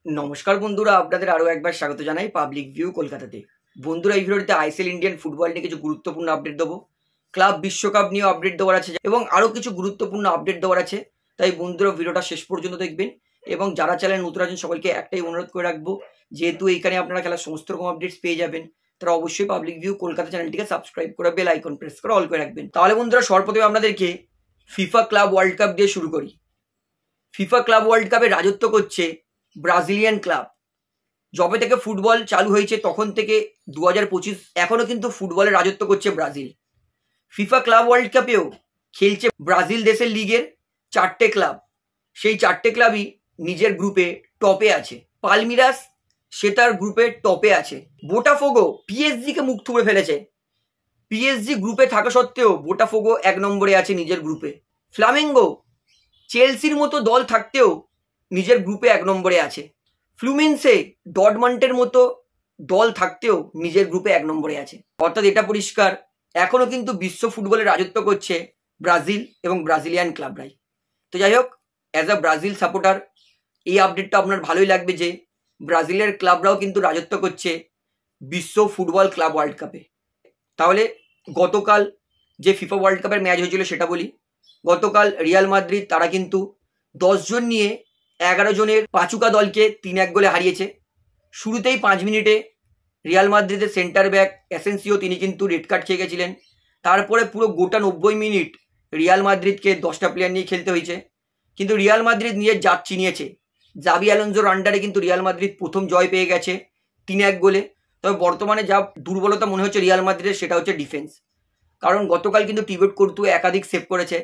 নমস্কার বন্ধুরা, আপনাদের আরও একবার স্বাগত জানাই পাবলিক ভিউ কলকাতাতে। বন্ধুরা, এই ভিডিওতে আইএসএল ইন্ডিয়ান ফুটবল নিয়ে কিছু গুরুত্বপূর্ণ আপডেট দেবো, ক্লাব বিশ্বকাপ নিয়েও আপডেট দেওয়ার আছে এবং আরও কিছু গুরুত্বপূর্ণ আপডেট দেওয়ার আছে। তাই বন্ধুরা ভিডিওটা শেষ পর্যন্ত দেখবেন এবং যারা চ্যানেল নতুন আছেন সকলকে একটাই অনুরোধ করে রাখবো, যেহেতু এইখানে আপনারা খেলার সমস্ত রকম আপডেটস পেয়ে যাবেন, তারা অবশ্যই পাবলিক ভিউ কলকাতা চ্যানেলটিকে সাবস্ক্রাইব করে বেল আইকন প্রেস করে অল করে রাখবেন। তাহলে বন্ধুরা সর্বপ্রথমে আপনাদেরকে ফিফা ক্লাব ওয়ার্ল্ড কাপ দিয়ে শুরু করি। ফিফা ক্লাব ওয়ার্ল্ড কাপে রাজত্ব করছে ব্রাজিলিয়ান ক্লাব। যবে থেকে ফুটবল চালু হয়েছে তখন থেকে 2025 এখনো কিন্তু ফুটবলে রাজত্ব করছে ব্রাজিল। ফিফা ক্লাব ওয়ার্ল্ড কাপেও খেলছে ব্রাজিল দেশের লিগের 4টে ক্লাব। সেই 4টে ক্লাবই নিজের গ্রুপে টপে আছে। পালমিরাস সে তার গ্রুপে টপে আছে। বোটাফোগো পিএসজিকে মুখ থুবড়ে ফেলেছে। পিএসজি গ্রুপে থাকা সত্ত্বেও বোটাফোগো 1 নম্বরে আছে নিজের গ্রুপে। ফ্লামেঙ্গো চেলসির মতো দল থাকতেও নিজের গ্রুপে 1 নম্বরে আছে। ফ্লুমিনসে ডরটমান্ডের মতো দল থাকতেও নিজের গ্রুপে 1 নম্বরে আছে। অর্থাৎ এটা পরিষ্কার, এখনো কিন্তু বিশ্ব ফুটবলে রাজত্ব করছে ব্রাজিল এবং ব্রাজিলিয়ান ক্লাবরাই। তো যাই হোক, অ্যাজ আ ব্রাজিল সাপোর্টার এই আপডেটটা আপনার ভালোই লাগবে যে ব্রাজিলের ক্লাবরাও কিন্তু রাজত্ব করছে বিশ্ব ফুটবল ক্লাব ওয়ার্ল্ড কাপে। তাহলে গতকাল যে ফিফা ওয়ার্ল্ড কাপের ম্যাচ হয়েছিল সেটা বলি। গতকাল রিয়াল মাদ্রিদ তারা কিন্তু 10 জন নিয়ে 11 জনের পাচুকা দলকে 3-1 গোলে হারিয়েছে। শুরুতেই 5 মিনিটে রিয়াল মাদ্রিদের সেন্টার ব্যাক অ্যাসেন্সিও তিনি কিন্তু রেড কার্ড খেয়ে গেছিলেন। তারপরে পুরো গোটা 90 মিনিট রিয়াল মাদ্রিদকে 10টা প্লেয়ার নিয়ে খেলতে হয়েছে, কিন্তু রিয়াল মাদ্রিদ নিজের জাত চিনিয়েছে। জাবি আলোনসোর আন্ডারে কিন্তু রিয়াল মাদ্রিদ প্রথম জয় পেয়ে গেছে 3-1 গোলে। তবে বর্তমানে যা দুর্বলতা মনে হচ্ছে রিয়াল মাদ্রিদের সেটা হচ্ছে ডিফেন্স। কারণ গতকাল কিন্তু টিবেট কর্তু একাধিক সেভ করেছে।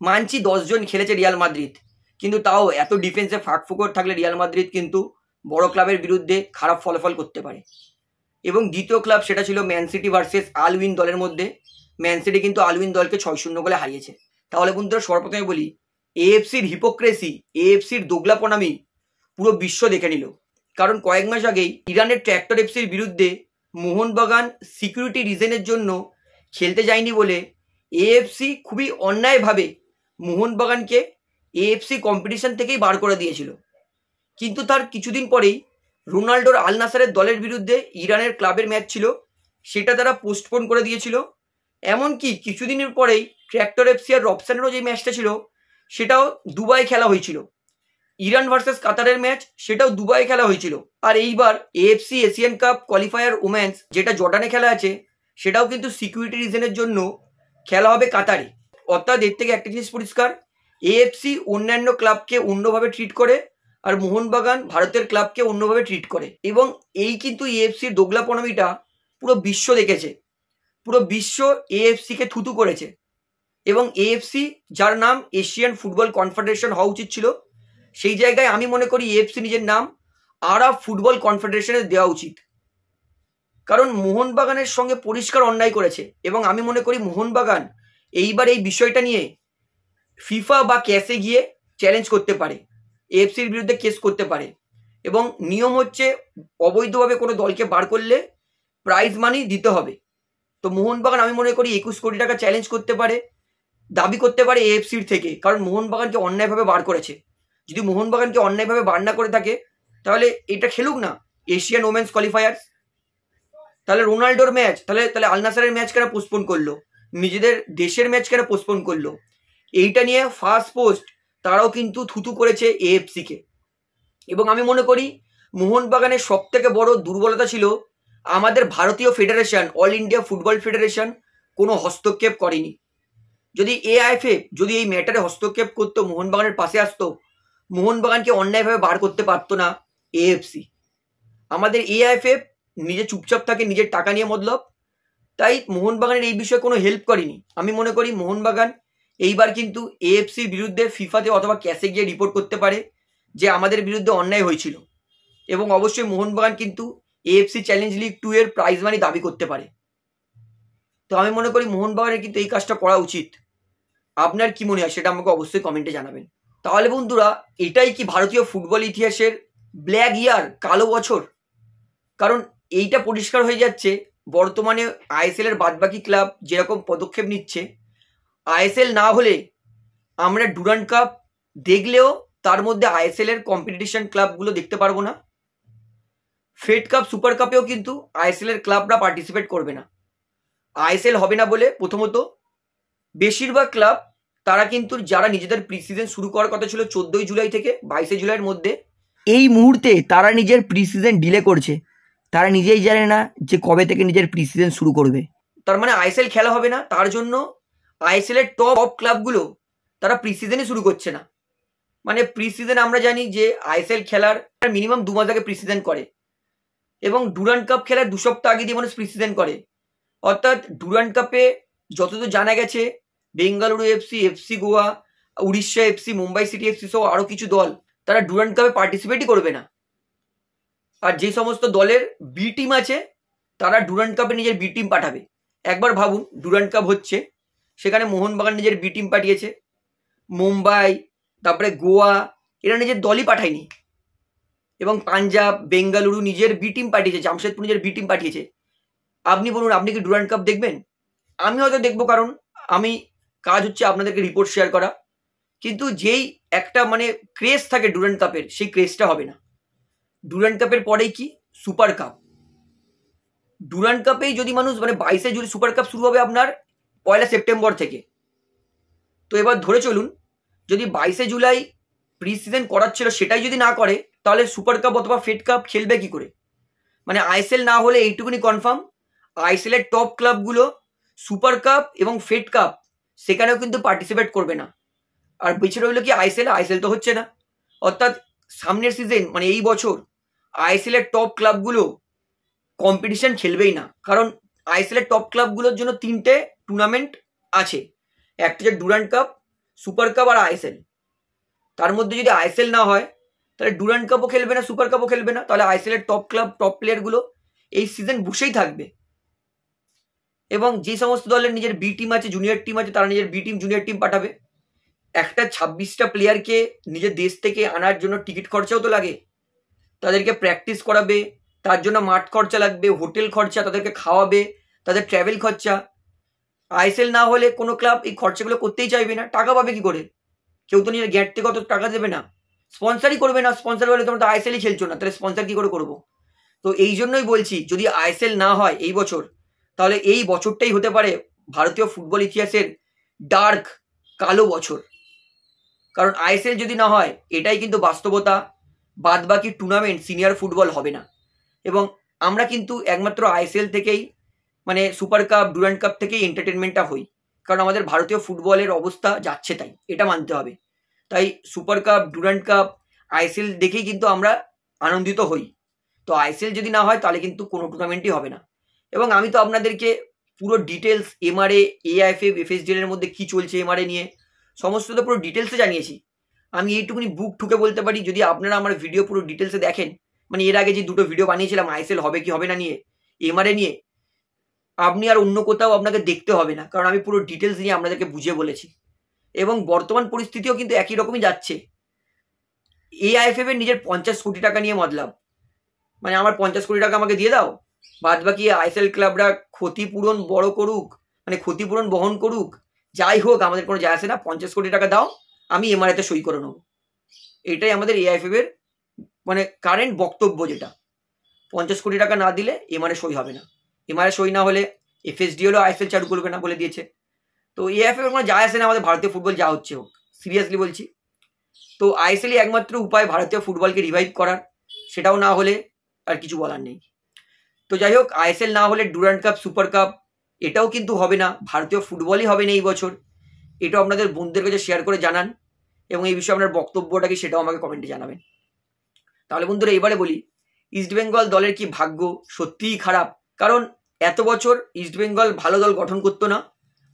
মানছি 10 জন খেলেছে রিয়াল মাদ্রিদ, কিন্তু তাও এত ডিফেন্সে ফাঁকফোকর থাকলে রিয়াল মাদ্রিদ কিন্তু বড় ক্লাবের বিরুদ্ধে খারাপ ফলাফল করতে পারে। এবং দ্বিতীয় ক্লাব সেটা ছিল ম্যান সিটি ভার্সেস আলউইন দলের মধ্যে। ম্যান সিটি কিন্তু আলউইন দলকে 6-0 গোলে হারিয়েছে। তাহলে বন্ধুরা সর্বপ্রথমে বলি, এএফসির হিপোক্রেসি, এএফসির দোগলাপনামি পুরো বিশ্ব দেখে নিল। কারণ কয়েক মাস আগেই ইরানের ট্র্যাক্টর এফসির বিরুদ্ধে মোহনবাগান সিকিউরিটি রিজনের জন্য খেলতে যায়নি বলে এএফসি খুবই অন্যায়ভাবে মোহনবাগানকে এএফসি কম্পিটিশন থেকেই বার করে দিয়েছিল। কিন্তু তার কিছুদিন পরেই রোনাল্ডোর আল নাসারের দলের বিরুদ্ধে ইরানের ক্লাবের ম্যাচ ছিল, সেটা তারা পোস্টপোন করে দিয়েছিল। এমনকি কিছুদিনের পরেই ট্র্যাক্টর এফসি আর রবসানেরও যে ম্যাচটা ছিল সেটাও দুবাই খেলা হয়েছিল। ইরান ভার্সেস কাতারের ম্যাচ সেটাও দুবাই খেলা হয়েছিল। আর এইবার AFC Asian cup qualifier women's যেটা জর্ডানে খেলা আছে সেটাও কিন্তু সিকিউরিটি রিজনের জন্য খেলা হবে কাতারে। অর্থাৎ এর থেকে একটা জিনিস পরিষ্কার, এএফসি অন্যান্য ক্লাবকে অন্যভাবে ট্রিট করে আর মোহনবাগান ভারতের ক্লাবকে অন্যভাবে ট্রিট করে। এবং এই কিন্তু এএফসির দোগলাপনামিটা পুরো বিশ্ব দেখেছে। পুরো বিশ্ব এএফসিকে থুতু করেছে। এবং এএফসি যার নাম এশিয়ান ফুটবল কনফেডারেশন হওয়া উচিত ছিল, সেই জায়গায় আমি মনে করি এএফসি নিজের নাম আরব ফুটবল কনফেডারেশনে দেওয়া উচিত। কারণ মোহনবাগানের সঙ্গে পরিষ্কার অন্যায় করেছে। এবং আমি মনে করি মোহনবাগান এইবার এই বিষয়টা নিয়ে ফিফা বা ক্যাসে গিয়ে চ্যালেঞ্জ করতে পারে, এএফসির বিরুদ্ধে কেস করতে পারে। এবং নিয়ম হচ্ছে অবৈধভাবে কোনো দলকে বার করলে প্রাইজ মানি দিতে হবে। তো মোহনবাগান আমি মনে করি 21 কোটি টাকা চ্যালেঞ্জ করতে পারে, দাবি করতে পারে এএফসির থেকে। কারণ মোহনবাগানকে অন্যায়ভাবে বার করেছে। যদি মোহনবাগানকে অন্যায়ভাবে বার না করে থাকে তাহলে এটা খেলুক না এশিয়ান ওমেন্স কোয়ালিফায়ার্স। তাহলে রোনাল্ডোর ম্যাচ, তাহলে আল নাসারের ম্যাচ কেন পোস্টপোন করলো, নিজেদের দেশের ম্যাচ কেন পোস্টপোন করলো? এইটা নিয়ে ফার্স্ট পোস্ট তারাও কিন্তু থুতু করেছে এএফসিকে। এবং আমি মনে করি মোহনবাগানের সব থেকে বড় দুর্বলতা ছিল আমাদের ভারতীয় federation, all India football federation কোনো হস্তক্ষেপ করেনি। যদি এআইএফএ যদি এই ম্যাটারে হস্তক্ষেপ করতো, মোহনবাগানের পাশে আসতো, মোহনবাগানকে অন্যায়ভাবে বার করতে পারতো না এএফসি। আমাদের এআইএফএ নিজে চুপচাপ থাকে, নিজের টাকা নিয়ে মতলব, তাই মোহনবাগানের এই বিষয়ে কোনো হেল্প করেনি। আমি মনে করি মোহনবাগান এইবার কিন্তু এএফসির বিরুদ্ধে ফিফাতে অথবা ক্যাসে গিয়ে রিপোর্ট করতে পারে যে আমাদের বিরুদ্ধে অন্যায় হয়েছিল। এবং অবশ্যই মোহনবাগান কিন্তু এএফসি চ্যালেঞ্জ লিগ 2 এর প্রাইজ মানি দাবি করতে পারে। তো আমি মনে করি মোহনবাগানের কিন্তু এই কাজটা করা উচিত। আপনার কি মনে হয় সেটা আমাকে অবশ্যই কমেন্টে জানাবেন। তাহলে বন্ধুরা, এটাই কি ভারতীয় ফুটবল ইতিহাসের ব্ল্যাক ইয়ার, কালো বছর? কারণ এইটা পরিষ্কার হয়ে যাচ্ছে বর্তমানে আইএসএল এর বাদবাকি ক্লাব যেরকম পদক্ষেপ নিচ্ছে, আইএসএল না হলে আমরা ডুরান্ড কাপ দেখলেও তার মধ্যে আইএসএল এর কম্পিটিশন ক্লাবগুলো দেখতে পারবো না। ফেড কাপ, সুপার কাপেও কিন্তু আইএসএল এর ক্লাবরা পার্টিসিপেট করবে না। আইএসএল হবে না বলে প্রথমত বেশিরভাগ ক্লাব তারা কিন্তু যারা নিজেদের প্রি সিজন শুরু করার কথা ছিল 14 জুলাই থেকে 22 জুলাইয়ের মধ্যে, এই মুহূর্তে তারা নিজের প্রি সিজন ডিলে করছে। তারা নিজেই জানে না যে কবে থেকে নিজের প্রি সিজন শুরু করবে। তার মানে আইএসএল খেলা হবে না, তার জন্য আইএসএল এর টপ ক্লাবগুলো তারা প্রি সিজনই শুরু করছে না। মানে প্রি সিজন আমরা জানি যে আইএসএল খেলার মিনিমাম 2 মাস আগে প্রি সিজন করে, এবং ডুরান্ড কাপ খেলার 2 সপ্তাহ আগে দিয়ে মানুষ প্রি সিজন করে। অর্থাৎ ডুরান্ড কাপে যতদূর জানা গেছে Bengaluru FC, FC Goa, Orissa FC, Mumbai city FC সহ আরো কিছু দল তারা ডুরান্ড কাপে পার্টিসিপেটই করবে না। আর যে সমস্ত দলের বি টিম আছে তারা ডুরান্ড কাপে নিজের বি টিম পাঠাবে। একবার ভাবুন, ডুরান্ড কাপ হচ্ছে, সেখানে মোহনবাগান নিজের বি টিম পাঠিয়েছে, মুম্বাই, তারপরে গোয়া, এরা নিজের দলই পাঠায়নি, এবং পাঞ্জাব, বেঙ্গালুরু নিজের বি টিম পাঠিয়েছে, জামশেদপুর নিজের বি টিম পাঠিয়েছে। আপনি বলুন, আপনি কি ডুরান্ড কাপ দেখবেন? আমি হয়তো দেখবো, কারণ আমি কাজ হচ্ছে আপনাদেরকে রিপোর্ট শেয়ার করা, কিন্তু যেই একটা মানে ক্রেজ থাকে ডুরান্ড কাপের, সেই ক্রেজটা হবে না। ডুরান্ড কাপের পরেই কি সুপার কাপ। ডুরান্ড কাপেই যদি মানুষ মানে 22 জুলাই সুপার কাপ শুরু হবে আপনার 1 সেপ্টেম্বর থেকে। তো এবার ধরে চলুন, যদি 22 জুলাই প্রি সিজন করার ছিল সেটাই যদি না করে, তাহলে সুপার কাপ অথবা ফেড কাপ খেলবে কি করে? মানে আইএসএল না হলে এইটুকুনি কনফার্ম, আইএসএল এর টপ ক্লাবগুলো সুপার কাপ এবং ফেড কাপ সেখানেও কিন্তু পার্টিসিপেট করবে না। আর বেছে রইল কি আইএসএল তো হচ্ছে না। অর্থাৎ সামনের সিজন মানে এই বছর আইএসএল এর টপ ক্লাবগুলো কম্পিটিশন খেলবেই না, কারণ আইএসএল এর টপ ক্লাবগুলোর জন্য 3টে টুর্নামেন্ট আছে, একটা হচ্ছে ডুরান্ড কাপ, সুপার কাপ আর আইএসএল। তার মধ্যে যদি আইএসএল না হয় তাহলে ডুরান্ড কাপও খেলবে না, সুপার কাপও খেলবে না, তাহলে আইএসএল এর টপ ক্লাব, টপ প্লেয়ারগুলো এই সিজন বসেই থাকবে। এবং যে সমস্ত দলের নিজের বি টিম আছে, জুনিয়র টিম আছে, তারা নিজের বি টিম, জুনিয়র টিম পাঠাবে। একটা 26টা প্লেয়ারকে নিজের দেশ থেকে আনার জন্য টিকিট খরচাও তো লাগে, তাদেরকে প্র্যাকটিস করাবে, তার জন্য মাঠ খরচা লাগবে, হোটেল খরচা, তাদেরকে খাওয়াবে, তাদের ট্রাভেল খরচা। আইএসএল না হলে কোনো ক্লাব এই খরচাগুলো করতেই চাইবে না, টাকা পাবে কি করে? কেউ তো নিজের গ্যাট থেকে অত টাকা দেবে না, স্পন্সারই করবে না। স্পন্সার বলে তোমরা তো আইএসএলই খেলছো না, তাহলে স্পন্সার কি করে করবো? তো এই জন্যই বলছি, যদি আইএসএল না হয় এই বছর, তাহলে এই বছরটাই হতে পারে ভারতীয় ফুটবল ইতিহাসের ডার্ক, কালো বছর। কারণ আইএসএল যদি না হয়, এটাই কিন্তু বাস্তবতা, বাদ বাকি টুর্নামেন্ট সিনিয়র ফুটবল হবে না। এবং আমরা কিন্তু একমাত্র আইএসএল থেকেই মানে সুপার কাপ, ডুরান্ড কাপ থেকেই এন্টারটেনমেন্টটা হই, কারণ আমাদের ভারতীয় ফুটবলের অবস্থা যাচ্ছে তাই, এটা মানতে হবে। তাই super cup, Durand cup, ISL দেখেই কিন্তু আমরা আনন্দিত হই। তো আইএসএল যদি না হয় তাহলে কিন্তু কোনো টুর্নামেন্টই হবে না। এবং আমি তো আপনাদেরকে পুরো ডিটেলস এমআরএ, এআইএফএফ, এফএসডিএল এর মধ্যে কি চলছে এমআরএ নিয়ে সমস্ত তো পুরো ডিটেলসে জানিয়েছি। আমি এইটুকুনি বুক ঠুকে বলতে পারি, যদি আপনারা আমার ভিডিও পুরো ডিটেলসে দেখেন, মানে এর আগে যে 2টো ভিডিও বানিয়েছিলাম আইএসএল হবে কি হবে না নিয়ে, এমআরএ নিয়ে, আপনি আর অন্য কোথাও আপনাকে দেখতে হবে না, কারণ আমি পুরো ডিটেলস নিয়ে আপনাদেরকে বুঝিয়ে বলেছি। এবং বর্তমান পরিস্থিতিও কিন্তু একই রকমই যাচ্ছে। এআইএফএফ এর নিজের 50 কোটি টাকা নিয়ে মতলব, মানে আমার 50 কোটি টাকা আমাকে দিয়ে দাও, বাদ বাকি আইএসএল ক্লাবরা ক্ষতিপূরণ বড় করুক, মানে ক্ষতিপূরণ বহন করুক, যাই হোক আমাদের কোনো যায় আসে না, 50 কোটি টাকা দাও, আমি এমআরএতে সই করে নেবো। এটাই আমাদের এআইএফএফ এর মানে কারেন্ট বক্তব্য, যেটা 50 কোটি টাকা না দিলে এমআরএ সই হবে না। এমআরএ সই না হলে এফএসডিএলও আইএসএল চালু করবে না বলে দিয়েছে। তো এআইএফএফ এর কোনো যায় আসে না আমাদের ভারতীয় ফুটবল যা হচ্ছে হোক, সিরিয়াসলি বলছি। তো আইএসএলই একমাত্র উপায় ভারতীয় ফুটবলকে রিভাইভ করার, সেটাও না হলে আর কিছু বলার নেই। তো যাই হোক, আইএসএল না হলে ডুরান্ড কাপ, সুপার কাপ এটাও কিন্তু হবে না, ভারতীয় ফুটবলই হবে না এই বছর। এটাও আপনাদের বন্ধুদের কাছে শেয়ার করে জানান, এবং এই বিষয়ে আপনার বক্তব্যটা কি সেটাও আমাকে কমেন্টে জানাবেন। তাহলে বন্ধুরা এবারে বলি, ইস্টবেঙ্গল দলের কি ভাগ্য সত্যিই খারাপ? কারণ এত বছর ইস্টবেঙ্গল ভালো দল গঠন করতো না,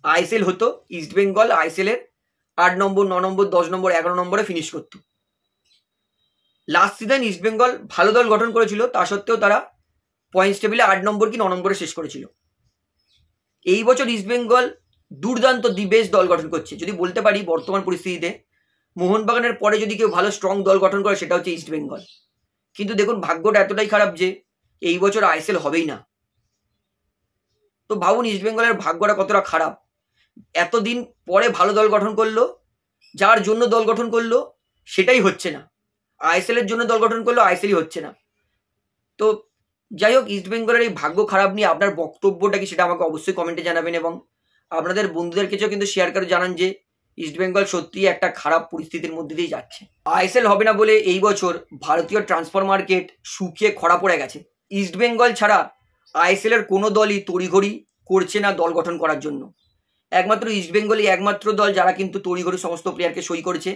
আইএসএল হতো, ইস্টবেঙ্গল আইএসএল এর 8 নম্বর, 9 নম্বর, 10 নম্বর, 11 নম্বরে ফিনিশ করতো। লাস্ট সিজন ইস্টবেঙ্গল ভালো দল গঠন করেছিল, তা সত্ত্বেও তারা পয়েন্টস টেবিলে 8 নম্বর কি 9 নম্বরে শেষ করেছিল। এই বছর ইস্টবেঙ্গল দুর্দান্ত দি বেস্ট দল গঠন করছে। যদি বলতে পারি বর্তমান পরিস্থিতিতে মোহনবাগানের পরে যদি কেউ ভালো স্ট্রং দল গঠন করে সেটা হচ্ছে ইস্টবেঙ্গল। কিন্তু দেখুন ভাগ্যটা এতটাই খারাপ যে এই বছর আইএসএল হবেই না। তো ভাবুন ইস্টবেঙ্গলের ভাগ্যটা কতটা খারাপ, এতদিন পরে ভালো দল গঠন করলো, যার জন্য দল গঠন করলো সেটাই হচ্ছে না। আইএসএল এর জন্য দল গঠন করলেও আইএসএলই হচ্ছে না। তো যাই হোক, ইস্টবেঙ্গলের এই ভাগ্য খারাপ নিয়ে আপনার বক্তব্যটা কি সেটা আমাকে অবশ্যই কমেন্টে জানাবেন, এবং আপনাদের বন্ধুদের কাছেও কিন্তু শেয়ার করে জানান যে ইস্টবেঙ্গল সত্যিই একটা খারাপ পরিস্থিতির মধ্যে দিয়ে যাচ্ছে। আইএসএল হবে না বলে এই বছর ভারতীয় ট্রান্সফার মার্কেট শুকিয়ে খরা পড়ে গেছে। ইস্টবেঙ্গল ছাড়া আইএসএল এর কোনো দলই তড়িঘড়ি করছে না দল গঠন করার জন্য। একমাত্র ইস্টবেঙ্গলই একমাত্র দল যারা কিন্তু তড়িঘড়ি সমস্ত প্লেয়ারকে সই করেছে।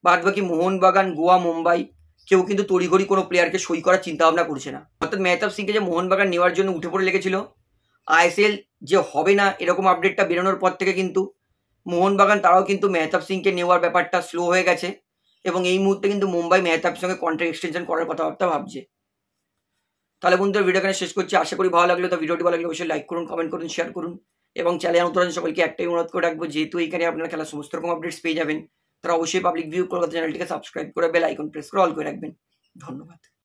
বাদবাকি মোহনবাগান, গোয়া, মুম্বাই কেউ কিন্তু তড়িঘড়ি কোনো প্লেয়ারকে সই করার চিন্তা ভাবনা করছে না। অর্থাৎ মেহতাব সিংকে যে মোহনবাগান নেওয়ার জন্য উঠে পড়ে লেগেছিল, আইএসএল যে হবে না এরকম আপডেটটা বেরোনোর পর থেকে কিন্তু মোহনবাগান তারাও কিন্তু মেহতাব সিংকে নেওয়ার ব্যাপারটা স্লো হয়ে গেছে, এবং এই মুহূর্তে কিন্তু মুম্বাই মেহতাবের সঙ্গে কন্ট্রাক্ট এক্সটেনশন করার কথাবার্তা ভাবছে। তাহলে বন্ধুরা, ভিডিও এখানে শেষ করছি। আশা করি ভালো লাগলো। তো ভিডিওটি ভালো লাগলে অবশ্যই লাইক করুন, কমেন্ট করুন, শেয়ার করুন, এবং চ্যানেল নতুন সকলকে একটাই অনুরোধ করে রাখবো, যেহেতু এখানে আপনারা খেলার সমস্ত রকম আপডেটস পেয়ে যাবেন, তারা অবশ্যই পাবলিক ভিউ কলকাতা চ্যানেলটিকে সাবস্ক্রাইব করে বেল আইকন প্রেস করে অল করে রাখবেন। ধন্যবাদ।